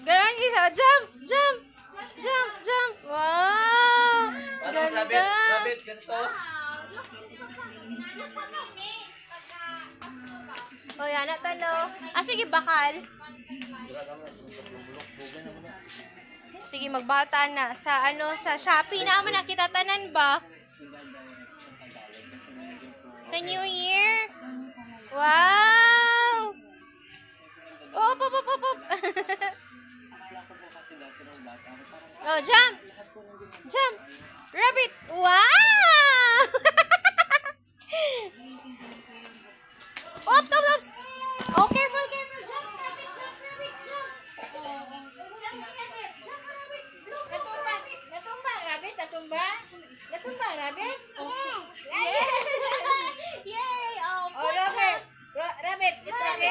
Ganun isa. Jump! Jump! Jump! Jump! Wow! Ganda! Rabbit, ganito. O yan, natalo. Sige, bakal. Sige, magbata na. Sa Shopee na naman nakita tanan ba? Sa New Year? Wow! Oh, pop, pop, pop, pop. Oh, jump! Jump! Rabbit! Wow! Oops, oops, oops! Oh, careful, careful! Jump, rabbit, jump, rabbit, jump! Natumba, rabbit, natumba. Natumba, rabbit. Yes! Yay! Oh, Oh, rabbit. Rabbit, it's okay.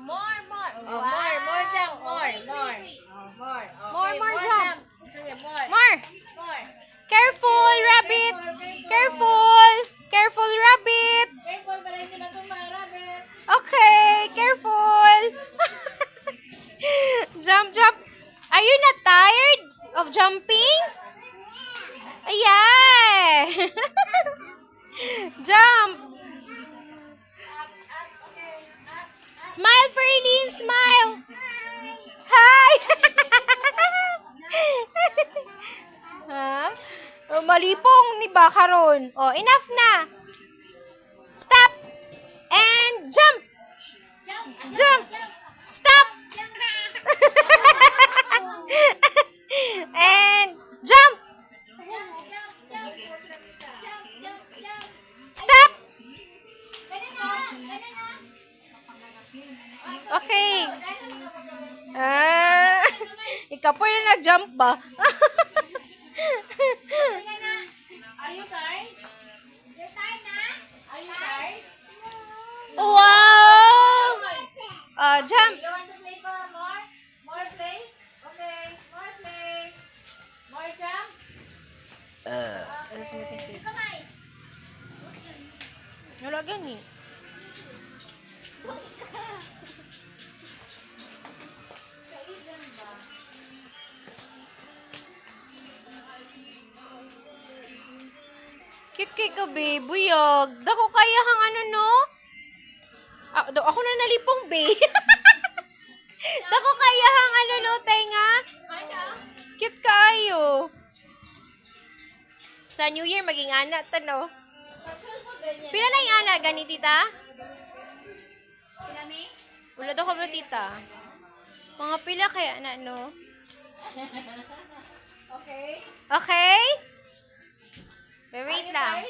More, more. Oh, more jump, more. Oh, more. Okay, More jump. Sige, more. More! More. Careful, rabbit! Careful! Careful, rabbit! Careful, para hindi matumba, rabbit. Okay, careful! Jump, jump! Are you not tired of jumping? Yeah! Jump! Smile, Ferlin! Smile! Hi! Ha? Oh, malipong ni ba karon? Oh, enough na! Stop! And jump! Jump! Stop! And jump! Stop! Okay. Ikaw po na nag-jump ba? Are you tired? Are you tired? Wow! Jump! You want to play for more? More play? Okay, more play. More jump? Wala gani. Cute kay ka, babe. Buyog. Dako kaya hang ano, no? Ako na nalipong, babe. Dako kaya hang ano, no, tenga? Cute kayo. Sa New Year, maging anak, no? Pila na yung anak, gani, tita? Wala daw ka ba, tita? Mga pila kaya na, no? Okay. Okay? Wait lang.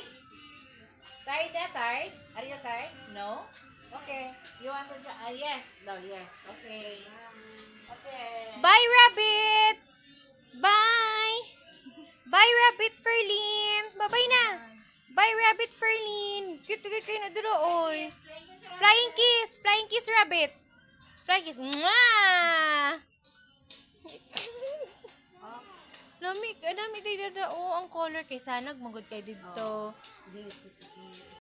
Tired na, tired? Are you tired? No? Okay. You want to jump? Yes. No, yes. Okay. Okay. Bye, Rabbit! Bye! Bye, Rabbit Ferlin! Bye-bye na! Bye, Rabbit Ferlin! Cute kayo na duro, oy! Flying kiss! Flying kiss, Rabbit! Flying kiss! Mwah! Lamig, dami tayo dadao ang color kay sana magod kay dito.